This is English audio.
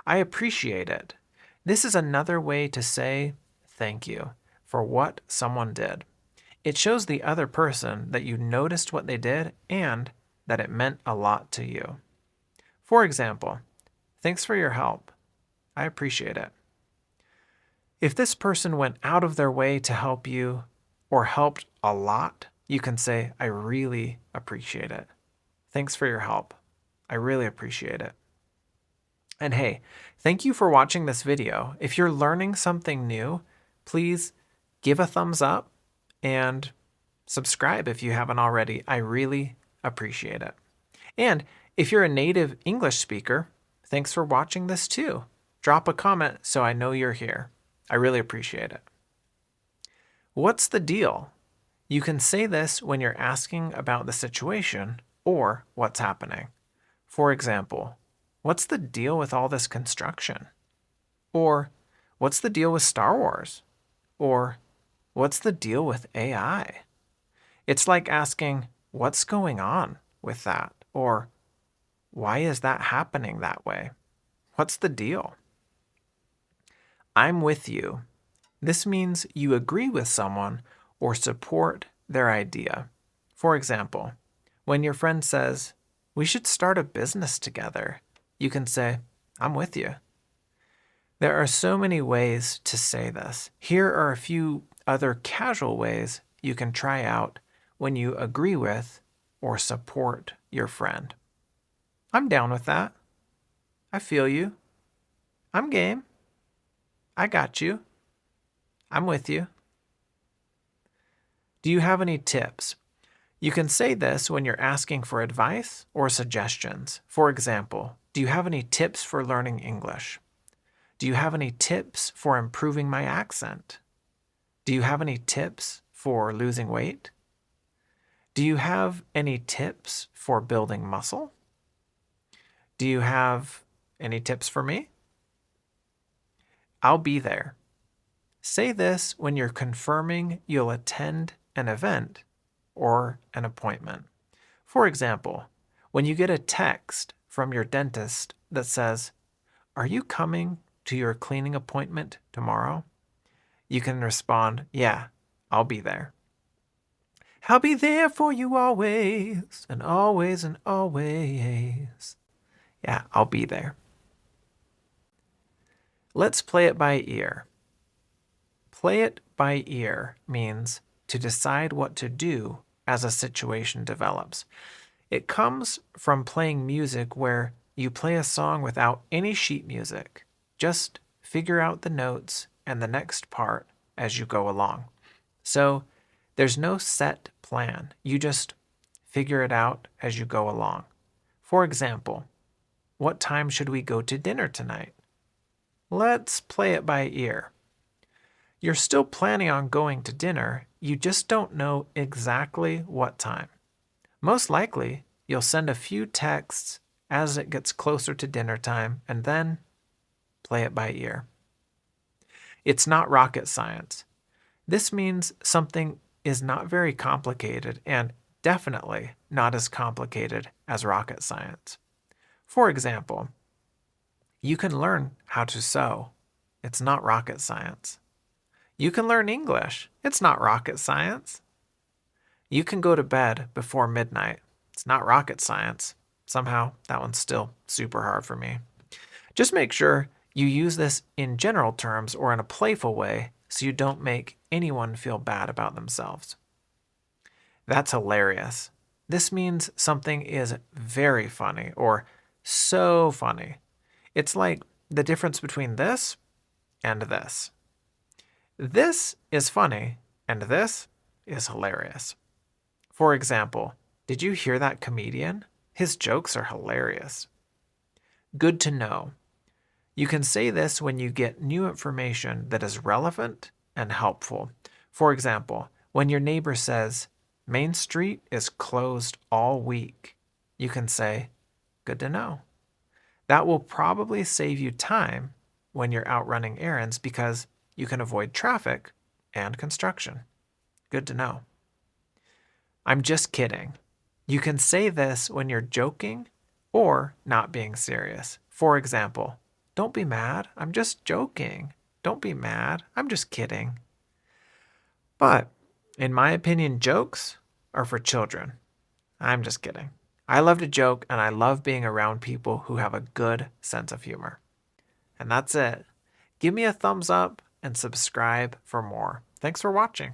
I appreciate it. This is another way to say thank you for what someone did. It shows the other person that you noticed what they did and that it meant a lot to you. For example, thanks for your help. I appreciate it. If this person went out of their way to help you or helped a lot, you can say, I really appreciate it. Thanks for your help. I really appreciate it. And hey, thank you for watching this video. If you're learning something new, please give a thumbs up and subscribe if you haven't already. I really appreciate it. And if you're a native English speaker, thanks for watching this too. Drop a comment so I know you're here. I really appreciate it. What's the deal? You can say this when you're asking about the situation or what's happening. For example, what's the deal with all this construction? Or what's the deal with Star Wars? Or what's the deal with AI? It's like asking, what's going on with that? Or why is that happening that way? What's the deal? I'm with you. This means you agree with someone or support their idea. For example, when your friend says, we should start a business together, you can say, I'm with you. There are so many ways to say this. Here are a few other casual ways you can try out when you agree with or support your friend. I'm down with that. I feel you. I'm game. I got you. I'm with you. Do you have any tips? You can say this when you're asking for advice or suggestions. For example, do you have any tips for learning English? Do you have any tips for improving my accent? Do you have any tips for losing weight? Do you have any tips for building muscle? Do you have any tips for me? I'll be there. Say this when you're confirming you'll attend an event or an appointment. For example, when you get a text from your dentist that says, are you coming to your cleaning appointment tomorrow? You can respond, yeah, I'll be there. I'll be there for you always and always and always. Yeah, I'll be there. Let's play it by ear. Play it by ear means to decide what to do as a situation develops. It comes from playing music where you play a song without any sheet music. Just figure out the notes and the next part as you go along. So there's no set plan. You just figure it out as you go along. For example, what time should we go to dinner tonight? Let's play it by ear. You're still planning on going to dinner, you just don't know exactly what time. Most likely, you'll send a few texts as it gets closer to dinner time and then play it by ear. It's not rocket science. This means something is not very complicated and definitely not as complicated as rocket science. For example, you can learn how to sew. It's not rocket science. You can learn English. It's not rocket science. You can go to bed before midnight. It's not rocket science. Somehow, that one's still super hard for me. Just make sure you use this in general terms or in a playful way so you don't make anyone feel bad about themselves. That's hilarious. This means something is very funny or so funny. It's like the difference between this and this. This is funny and this is hilarious. For example, did you hear that comedian? His jokes are hilarious. Good to know. You can say this when you get new information that is relevant and helpful. For example, when your neighbor says, Main Street is closed all week, you can say, good to know. That will probably save you time when you're out running errands because you can avoid traffic and construction. Good to know. I'm just kidding. You can say this when you're joking or not being serious. For example, Don't be mad. I'm just joking. Don't be mad. I'm just kidding. But, in my opinion, jokes are for children. I'm just kidding. I love to joke and I love being around people who have a good sense of humor. And that's it. Give me a thumbs up and subscribe for more. Thanks for watching.